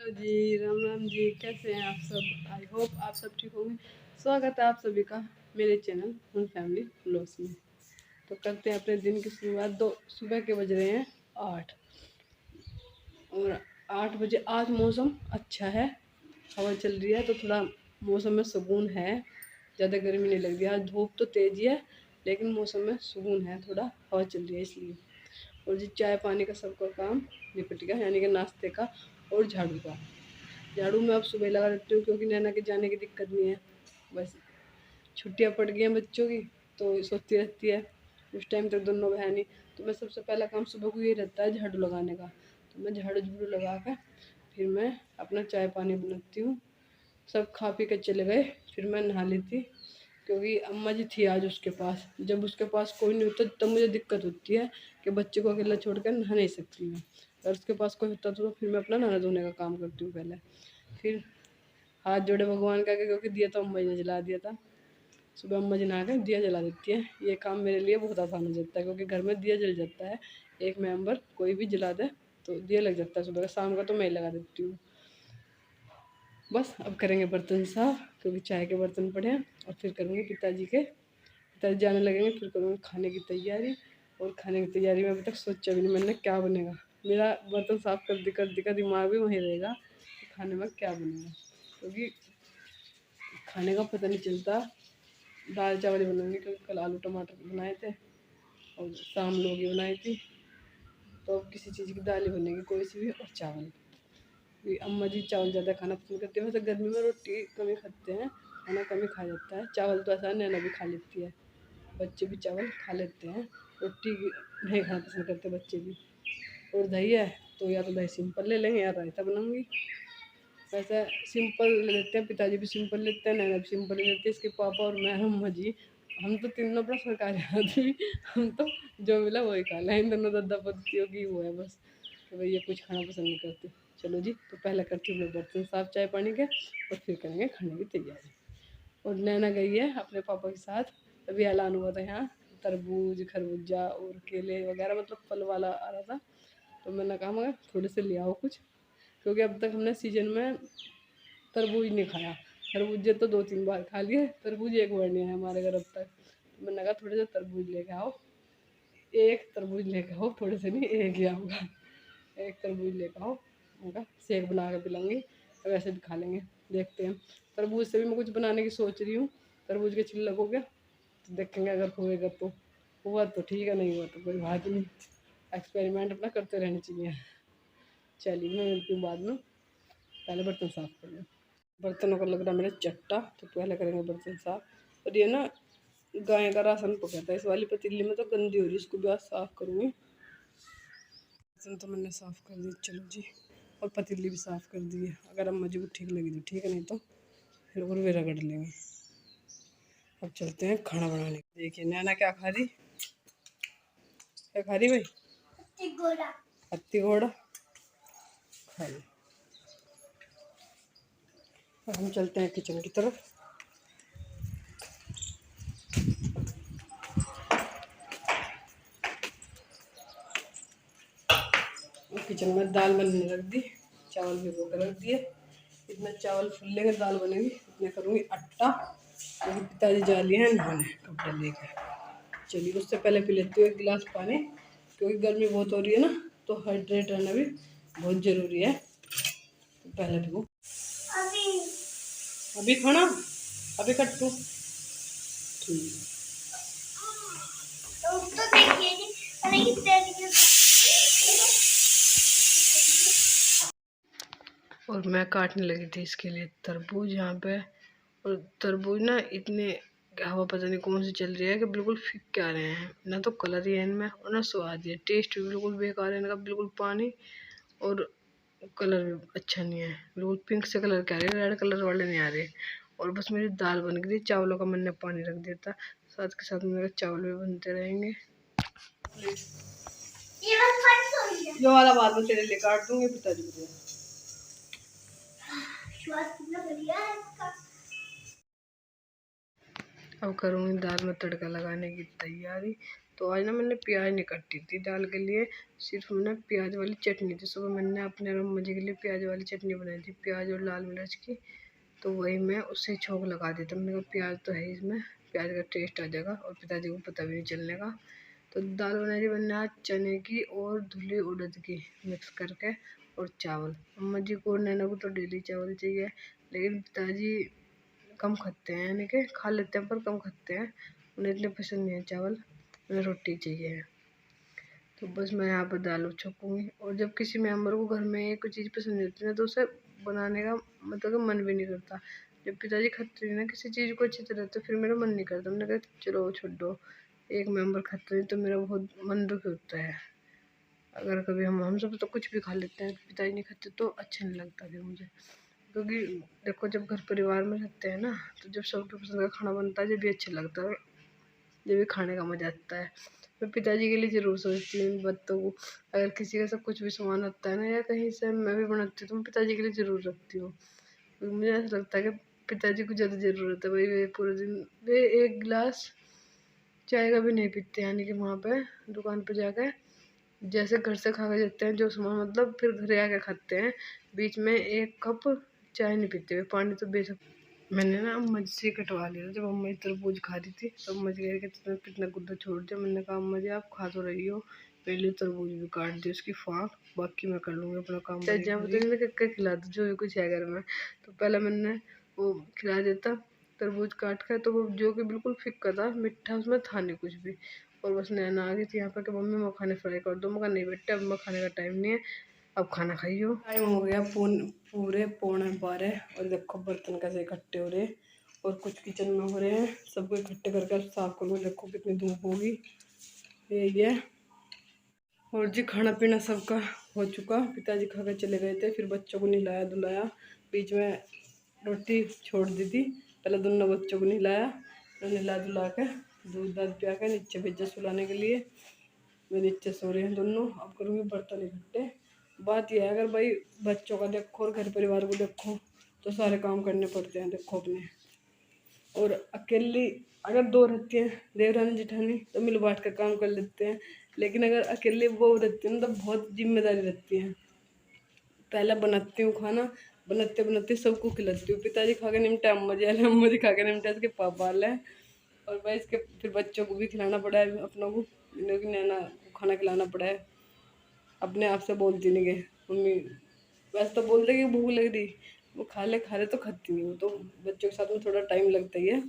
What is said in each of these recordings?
Hello जी, राम राम जी। कैसे हैं आप सब? आई होप आप सब ठीक होंगे। स्वागत है आप सभी का मेरे चैनल होम फैमिली व्लॉग्स में। तो करते हैं अपने दिन की शुरुआत। सुबह के बज रहे हैं 8 और 8 बजे आज मौसम अच्छा है, हवा चल रही है तो थोड़ा मौसम में सुकून है, ज़्यादा गर्मी नहीं लग रही है। आज धूप तो तेज़ ही है लेकिन मौसम में सुकून है, थोड़ा हवा चल रही है इसलिए। और जी चाय पानी का सबका काम निपट गया, यानी कि नाश्ते का और झाड़ू का। झाड़ू मैं अब सुबह लगा देती हूँ क्योंकि नैना के जाने की दिक्कत नहीं है। बस छुट्टियाँ पड़ गई हैं बच्चों की तो सोचती रहती है उस टाइम तक दोनों बहनी, तो मैं सबसे पहला काम सुबह को ये रहता है झाड़ू लगाने का। तो मैं झाड़ू झाड़ू लगा कर फिर मैं अपना चाय पानी बनाती हूँ। सब खा पी कर चले गए, फिर मैं नहा लेती क्योंकि अम्मा जी थी आज उसके पास। जब उसके पास कोई नहीं होता तब मुझे दिक्कत होती है कि बच्चे को अकेला छोड़ कर नहा नहीं सकती मैं। अगर उसके पास कोई होता तो फिर मैं अपना नहा धोने का काम करती हूँ पहले। फिर हाथ जोड़े भगवान का के, क्योंकि दिया तो अम्मा जी ने जला दिया था। सुबह अम्मा जी नहा कर दिया जला देती है। ये काम मेरे लिए बहुत आसान हो जाता है क्योंकि घर में दिया जल जाता है, एक मेंबर कोई भी जला दे तो दिया लग जाता है। सुबह का शाम का तो मैं ही लगा देती हूँ। बस अब करेंगे बर्तन साफ क्योंकि चाय के बर्तन पड़े हैं, और फिर करूँगी पिताजी जाने लगेंगे। फिर करूँगी खाने की तैयारी, और खाने की तैयारी में अभी तक सोचा भी नहीं मैंने क्या बनेगा। मेरा बर्तन साफ कर दी का दिमाग भी वहीं रहेगा कि खाने में क्या बनेगा, क्योंकि खाने का पता नहीं चलता। दाल चावल ही बनाऊंगी क्योंकि कल आलू टमाटर बनाए थे और शाम लोगी बनाई थी, तो अब किसी चीज़ की दाल ही बनेगी कोई सी भी, और चावल भी। अम्मा जी चावल ज़्यादा खाना पसंद करती है। वैसे गर्मी में रोटी कम ही खाते हैं, खाना कम ही खाया जाता है। चावल तो ऐसा नैना भी खा लेती है, बच्चे भी चावल खा लेते हैं, रोटी नहीं खाना पसंद करते बच्चे भी। और दही है तो या तो दही सिंपल ले लेंगे या रायता बनाऊंगी। वैसे सिंपल ले लेते हैं, पिताजी भी सिंपल लेते हैं, नैना भी सिंपल ले लेते हैं। इसके पापा और मैं अम्मा जी हम तो तीनों अपना सरकारी आदमी, हम तो जो मिला वही खा लें। इन दोनों दादा पतियों की वो है बस कि भैया कुछ खाना पसंद नहीं करते। चलो जी, तो पहले करती हूँ मैं बर्तन साफ चाय पानी के, और फिर करेंगे खाने की तैयारी। और नैना गई है अपने पापा के साथ, अभी ऐलान हुआ था यहाँ तरबूज खरबूजा और केले वगैरह, मतलब फल वाला आ रहा था। तो मैंने कहा मगर थोड़े से ले आओ कुछ, क्योंकि अब तक हमने सीजन में तरबूज नहीं खाया। खरबूजे तो 2-3 बार खा लिए, तरबूज एक बार नहीं आया हमारे घर अब तक। तो मैंने कहा थोड़े से तरबूज लेके आओ, एक तरबूज लेके आओ, थोड़े से नहीं एक ही आऊँगा। एक तरबूज लेकर आओ, उनका शेक बना कर पिलाऊंगी, और वैसे भी खा लेंगे। देखते हैं, तरबूज से भी मैं कुछ बनाने की सोच रही हूँ। तरबूज के छिलक हो गया तो देखेंगे, अगर होएगा तो हुआ तो ठीक है, नहीं हुआ तो कोई बात नहीं। एक्सपेरिमेंट अपना करते रहने चाहिए। चलिए मैं मिलती हूँ बाद में, पहले बर्तन साफ़ कर लूँ। बर्तनों का लग रहा है मेरा चट्टा, तो पहले करेंगे बर्तन साफ़। और ये ना गाय का राशन पका था इस वाली पतीली में, तो गंदी हो रही है, इसको भी आज साफ़ करूँगी। बर्तन तो मैंने साफ़ कर दिए, चलो जी। और पतीली भी साफ़ कर दी है, अगर अम्मा जी को ठीक लगी तो ठीक है, नहीं तो फिर और वे रगड़ लेंगे। अब चलते हैं खाना बनाने। देखिए नैना क्या खा रही, क्या खा रही भाई? हत्ती घोड़ा खा ली। अब हम चलते हैं किचन की तरफ। किचन में दाल बनने रख दी, चावल भिगो कर रख दिए। इतना चावल फूलेंगे दाल बनेगी, इतने करूँगी आटा, क्योंकि पिताजी जा लिए हैं नहाने कपड़े लेकर। चलिए उससे पहले पी लेती हूँ 1 गिलास पानी, क्योंकि गर्मी बहुत हो रही है ना, तो हाइड्रेट रहना भी बहुत ज़रूरी है। तो पहले पीऊँ अभी खाना, अभी कट्टू ठीक है। और मैं काटने लगी थी इसके लिए तरबूज यहाँ पे। और तरबूज ना इतने हवा पता नहीं कौन सी चल रही है कि बिल्कुल फिक्के आ रहे हैं, ना तो कलर ही है इनमें और ना स्वाद है। टेस्ट भी बिल्कुल बेकार है इनका, बिल्कुल पानी, और कलर भी अच्छा नहीं है। बिल्कुल पिंक से कलर के आ रहे, रेड कलर वाले नहीं आ रहे। और बस मेरी दाल बन गई थी, चावलों का मैंने पानी रख दिया था, साथ के साथ मेरे चावल भी बनते रहेंगे। ये वाला बाद में तेरे लिए काट दूंगी, पिताजी को। अब करूँगी दाल में तड़का लगाने की तैयारी। तो आज ना मैंने प्याज नहीं काटी थी दाल के लिए, सिर्फ मैंने प्याज वाली चटनी थी। सुबह मैंने अपने और अम्मा जी के लिए प्याज वाली चटनी बनाई थी, प्याज और लाल मिर्च की। तो वही मैं उससे छोंक लगा देता, मैंने कहा प्याज तो है इसमें, प्याज का टेस्ट आ जाएगा और पिताजी को पता भी नहीं चलने का। तो दाल बनाई थी मैंने आज चने की और धुली उड़द की मिक्स करके, और चावल। अम्मा जी को और नैना को तो डेली चावल चाहिए, लेकिन पिताजी कम खाते हैं, यानी कि खा लेते हैं पर कम खाते हैं, उन्हें इतने पसंद नहीं है चावल, उन्हें रोटी चाहिए। तो बस मैं यहाँ पर दाल छकूँगी। और जब किसी मेम्बर को घर में एक चीज़ पसंद होती है तो उसे बनाने का मतलब कि मन भी नहीं करता। जब पिताजी खाते हैं ना किसी चीज़ को अच्छी तरह, तो फिर मेरा मन नहीं करता, मैंने कहा चलो छोड़ो, एक मेम्बर खाते हैं तो मेरा बहुत मन दुख होता है। अगर कभी हम सब तो कुछ भी खा लेते हैं, पिताजी नहीं खाते तो अच्छा नहीं लगता फिर मुझे। क्योंकि देखो जब घर परिवार में रहते हैं ना, तो जब सबके पसंद का खाना बनता है जब भी अच्छा लगता है, जब भी खाने का मज़ा आता है। मैं पिताजी के लिए ज़रूर सोचती हूँ इन बातों को। अगर किसी का सब कुछ भी सामान होता है ना या कहीं से मैं भी बनाती हूँ तो मैं पिताजी के लिए ज़रूर रखती हूँ। क्योंकि मुझे ऐसा लगता है कि पिताजी को ज़्यादा ज़रूरत है भाई, वे पूरे दिन वे एक गिलास चाय का भी नहीं पीते, यानी कि वहाँ पे दुकान पे जाकर जैसे घर से खा के जाते हैं जो सामान, मतलब फिर घर आके खाते हैं। बीच में एक कप चाय नहीं पीते हुए, पानी तो बेशक। मैंने ना अम्मा जी से कटवा लिया था जब अम्मा जी तरबूज खा रही थी, तो अम्मा जी कह रही कि तुमने कितना गुद्दा छोड़ दिया। मैंने कहा अम्मा जी आप खा तो रही हो, मेरे लिए तरबूज भी काट दी उसकी फाँक, बाकी मैं कर लूँगी अपना काम। जहाँ बताइए मैं क्या खिला दूँ जो भी कुछ है घर में। तो पहले मैंने वो खिला देता तरबूज काट कर, तो वो जो कि बिल्कुल फिक्का था, मीठा उसमें था नहीं कुछ भी। और बस नैना आ गई थी यहाँ पर कि मम्मी मखाने फ्राई कर दो। मैं कहा नहीं बेटा अब मखाने का टाइम नहीं है, अब खाना खाइयो। टाइम हो गया पूरे 11:15, और देखो बर्तन कैसे इकट्ठे हो रहे और कुछ किचन में हो रहे हैं, सबको इकट्ठे करके साफ करूँगी। देखो कितनी धूप होगी, यही है। और जी खाना पीना सबका हो चुका, पिताजी खा कर चले गए थे, फिर बच्चों को नहलाया धुलाया, बीच में रोटी छोड़ दी थी, पहले दोनों बच्चों को नहलाया, तो नहला धुला के दूध दाध पिया के नीचे भेजा सुलाने के लिए। वे नीचे सो रहे हैं दोनों, अब करूँगी बर्तन इकट्ठे। बात यह है अगर भाई बच्चों का देखो और घर परिवार को देखो तो सारे काम करने पड़ते हैं देखो अपने। और अकेली अगर दो रहती हैं देवरानी जेठानी तो मिल बांट कर काम कर लेते हैं, लेकिन अगर अकेले वो रहती है ना तो बहुत जिम्मेदारी रहती है। पहले बनाती हूँ खाना, बनाते बनाते सबको खिलाती हूँ, पिताजी खा के निमटे, अम्मा जी आए, अम्मा जी खा के निमटे, इसके पापा आए, और भाई इसके फिर बच्चों को भी खिलाना पड़ा है, अपनों को लेकिन नैना को खाना खिलाना पड़ा है। अपने आप से बोलती नहीं गए मम्मी, वैसे तो बोलते कि भूख लग रही, वो खा ले तो खाती नहीं, वो तो बच्चों के साथ में थोड़ा टाइम लगता ही है।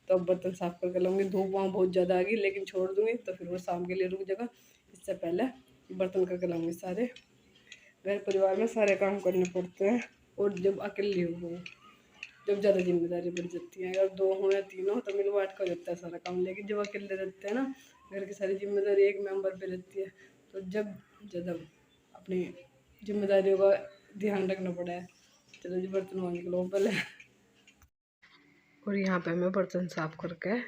तो अब बर्तन साफ करके लाऊंगी, धूप वहाँ बहुत ज़्यादा आ गई, लेकिन छोड़ दूंगी तो फिर वो शाम के लिए रुक जाएगा। इससे पहले बर्तन करके लाऊंगी सारे। घर परिवार में सारे काम करने पड़ते हैं, और जब अकेली हो जब ज़्यादा जिम्मेदारी बढ़ जाती है। अगर दो हो या तीन हो तो मिल बांट कर होता है सारा काम, लेकिन जब अकेले रहते हैं ना, घर की सारी जिम्मेदारी एक मेंबर पे रहती है, तो जब ज़्यादा अपनी जिम्मेदारियों का ध्यान रखना पड़ा है। चलो जी बर्तन मांग लो पहले। और यहाँ पे मैं बर्तन साफ करके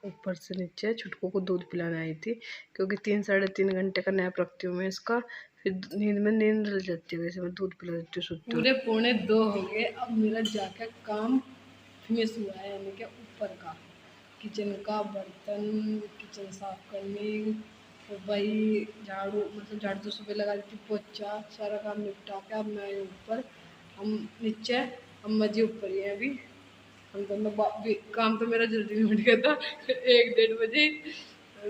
ऊपर से नीचे छुटकू को दूध पिलाने आई थी, क्योंकि 3-3.5 घंटे का नैप रखती हूँ मैं इसका, फिर नींद रल जाती है, वैसे मैं दूध पिला देती हूँ सोती हूँ। पूरे 1:45 हो गए, अब मेरा जाकर काम फिनिश हुआ है, यानी कि ऊपर का किचन का बर्तन, किचन साफ करने, और भाई झाड़ू, मतलब झाड़ू तो सुबह लगा देती, पोछा सारा काम निपटा के अब मैं ऊपर, हम नीचे, अम्मा जी ऊपर ही है अभी। हम दोनों काम तो मेरा जल्दी निपट गया था 1-1:30 बजे,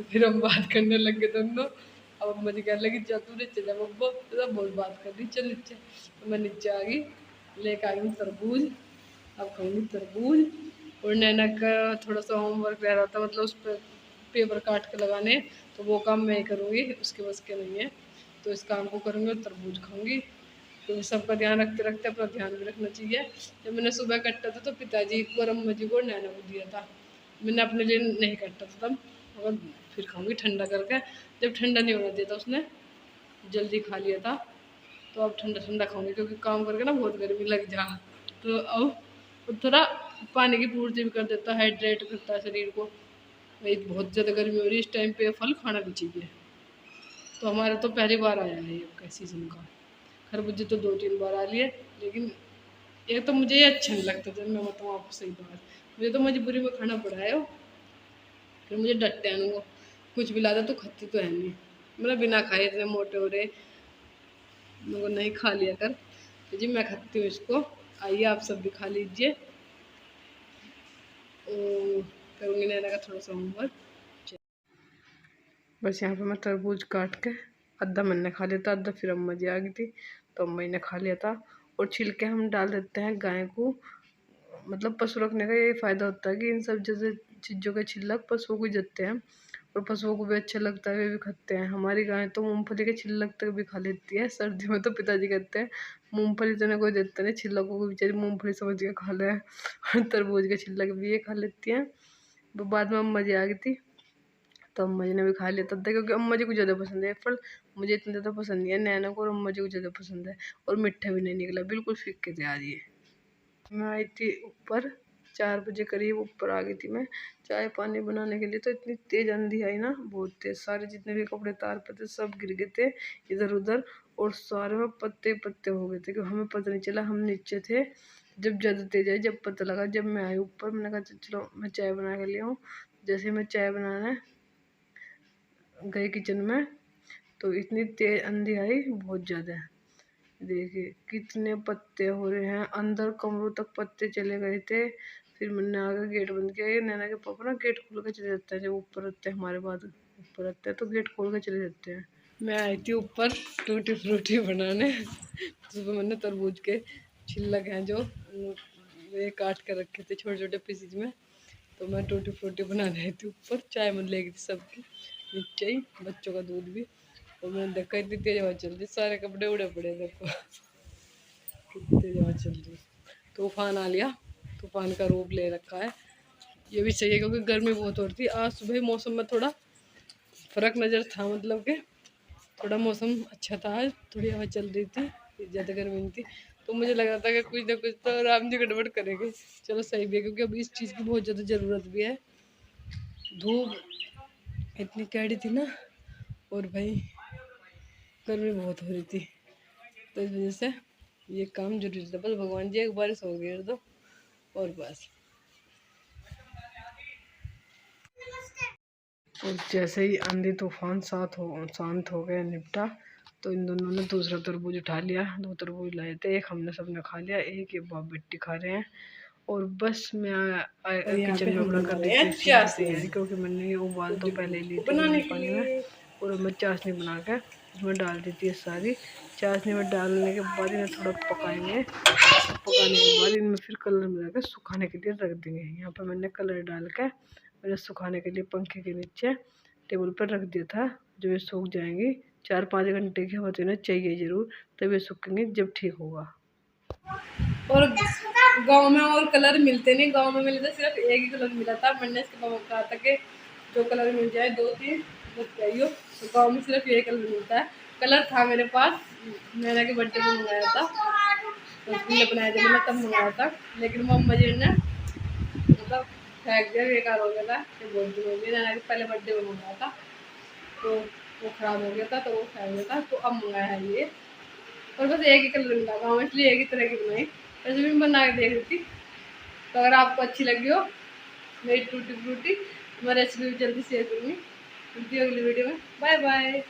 फिर हम बात करने लग गए दोनों। अब अम्मा जी कहने लगी चल तू नीचे जा बब्बो, तो बहुत बात कर रही, चल नीचे। तो मैं नीचे आ गई, लेकर आई हूँ तरबूज, अब खाऊंगी तरबूज। और नैना का थोड़ा सा होमवर्क रह रहा था, मतलब उस पर पेपर काट के लगाने, तो वो काम मैं ही करूँगी, उसके बस के नहीं है, तो इस काम को करूँगी और तरबूज खाऊंगी। तो सबका ध्यान रखते रखते अपना ध्यान भी रखना चाहिए। जब मैंने सुबह काटा था तो पिताजी को और अम्मा जी को और नैना को दिया था, मैंने अपने लिए नहीं काटा था तब, और फिर खाऊंगी ठंडा करके। जब ठंडा नहीं होना दिया था उसने, जल्दी खा लिया था, तो अब ठंडा ठंडा खाऊंगी, क्योंकि काम करके ना बहुत गर्मी लग जा। तो अब थोड़ा पानी की पूर्ति भी कर देता है, हाइड्रेट करता है शरीर को। भाई बहुत ज़्यादा गर्मी हो रही है, इस टाइम पे फल खाना भी चाहिए। तो हमारा तो पहली बार आया है ये सीज़न का, खरबूजे तो 2-3 बार आ लिए, लेकिन ये तो मुझे ये अच्छा नहीं लगता था, मैं बताऊँ आपको सही बात, मुझे तो मजबूरी में खाना पड़ा है। फिर मुझे डरते हैं वो, कुछ भी लाता तो खाती तो है नहीं, मतलब बिना खाए इतने मोटे हो रहे, मेरे को नहीं खा लिया कर। तो जी मैं खाती हूँ इसको, आइए आप सब भी खा लीजिए। करूँगी नैना का थोड़ा सा होमवर्क। बस यहाँ पे मैं तरबूज काट के आधा मैंने खा लिया था, आधा फिर अम्मा जी आ गई थी तो अम्मा जी ने खा लिया था। और छिलके हम डाल देते हैं गाय को, मतलब पशु रखने का ये फ़ायदा होता है कि इन सब जैसे चीज़ों के छिलक पशुओं को देते हैं और पशुओं को भी अच्छा लगता है, वे भी खाते हैं। हमारी गाय तो मूंगफली के छिलक तक भी खा लेती है। सर्दी में तो पिताजी कहते हैं मूंगफली तो ना कोई देता नहीं, छिलकों को बेचारी मूंगफली समझ के खा ले। और तरबूज के छिलक भी ये खा लेती हैं। तो बाद में अम्मा जी आ गई थी तो अम्मा जी ने भी खा लिया तब तक, क्योंकि अम्मा जी को ज़्यादा पसंद है फल, मुझे इतना ज़्यादा पसंद नहीं है। नैना को और अम्मा जी को ज़्यादा पसंद है। और मीठा भी नहीं निकला, बिल्कुल फीके थे आज ये। मैं आई थी ऊपर 4 बजे करीब ऊपर आ गई थी मैं चाय पानी बनाने के लिए। तो इतनी तेज़ आंधी आई ना, बहुत तेज़, सारे जितने भी कपड़े तार पे थे सब गिर गए थे इधर उधर, और सारे में पत्ते पत्ते हो गए थे कि हमें पता नहीं चला। हम नीचे थे जब ज़्यादा तेज़ आई, जब पता लगा जब मैं आई ऊपर, मैंने कहा चलो मैं चाय बना के ले आऊँ। जैसे मैं चाय बनाने गई किचन में तो इतनी तेज़ आंधी आई, बहुत ज़्यादा। देखिए कितने पत्ते हो रहे हैं, अंदर कमरों तक पत्ते चले गए थे। फिर मैंने आगे गेट बंद किया। ये नैना के पापा ना गेट खोल के चले जाते हैं, जब ऊपर रहते हैं हमारे बाद ऊपर रहते हैं तो गेट खोल के चले जाते हैं। मैं आई थी ऊपर टूटी फ्रूटी बनाने। सुबह मैंने तरबूज के छिलक हैं जो ये काट कर रखे थे छोटे छोटे पीसीज में, तो मैं टूटी फ्रूटी बनाने आई थी ऊपर। चाय मैं ले गई थी सबकी नीचे ही, बच्चों का दूध भी। और मैंने देखा इतनी तेज हवा चल रही, सारे कपड़े उड़े पड़े, देखो कितनी तेज हवा चल रही। तूफान आ लिया, तूफान का रूप ले रखा है। ये भी सही है क्योंकि गर्मी बहुत हो रही थी। आज सुबह मौसम में थोड़ा फर्क नज़र था, मतलब कि थोड़ा मौसम अच्छा था, आज थोड़ी हवा चल रही थी, ज़्यादा गर्मी नहीं थी। तो मुझे लग रहा था कि कुछ ना कुछ तो राम जी गड़बड़ करेंगे। चलो सही भी है क्योंकि अब इस चीज़ की बहुत ज़्यादा ज़रूरत भी है। धूप इतनी कैडी थी ना, और भाई गर्मी बहुत हो रही थी, तो इस वजह से ये काम जरूरी था। बस भगवान जी एक बारिश हो गई तो, और बस। और जैसे ही आंधी तूफान शांत हो गया, निपटा, तो इन दोनों ने दूसरा तरबूज उठा लिया। 2 तरबूज लाए थे, एक हमने सबने खा लिया, एक ये बाप बेटी खा रहे हैं। और बस मैं किचन में अपना कर रही थी इस चीज़ की तैयारी, क्योंकि मैंने ये उबाल तो पहले ही ली थी गर्म पानी में। और मैं चाशनी बना के इसमें डाल दी थी सारी। चाशनी में डालने के बाद इन्हें थोड़ा पकाएंगे, पकाने के बाद इनमें फिर कलर मिला के सुखाने के लिए रख देंगे। यहाँ पर मैंने कलर डाल के मैंने सुखाने के लिए पंखे के नीचे टेबल पर रख दिया था। जब ये सूख जाएंगी, 4-5 घंटे की हवा तो इन्हें चाहिए ज़रूर, तब ये सूखेंगे जब ठीक होगा। और गांव में और कलर मिलते नहीं, गांव में मिले तो सिर्फ एक ही कलर मिला था। मैंने इसके पापा को कहा था कि जो कलर मिल जाए 2-3 बस चाहिए, तो गांव में सिर्फ यही कलर मिलता है। कलर था मेरे पास, मैंने के बर्थडे में मंगाया था, रसगुल्ले बनाए थे मैंने तब मंगाया था, लेकिन मम्मा जी ने मतलब फेंक दिया, बेकार हो गया था। तो बहुत दिन हो गई, नैना के पहले बर्थडे में मंगाया था तो वो ख़राब हो गया था, तो वो फेंक दिया था। तो अब मंगाया है ये, और बस एक ही कलर मिला गाँव में, इसलिए एक ही तरह की बनाई। वैसे भी बना के देख रही थी। तो अगर आपको अच्छी लगी हो मेरी टूटी फ्रूटी, मैं रेसिपी जल्दी शेयर करूँगी। मिलती है अगली वीडियो में। Bye bye.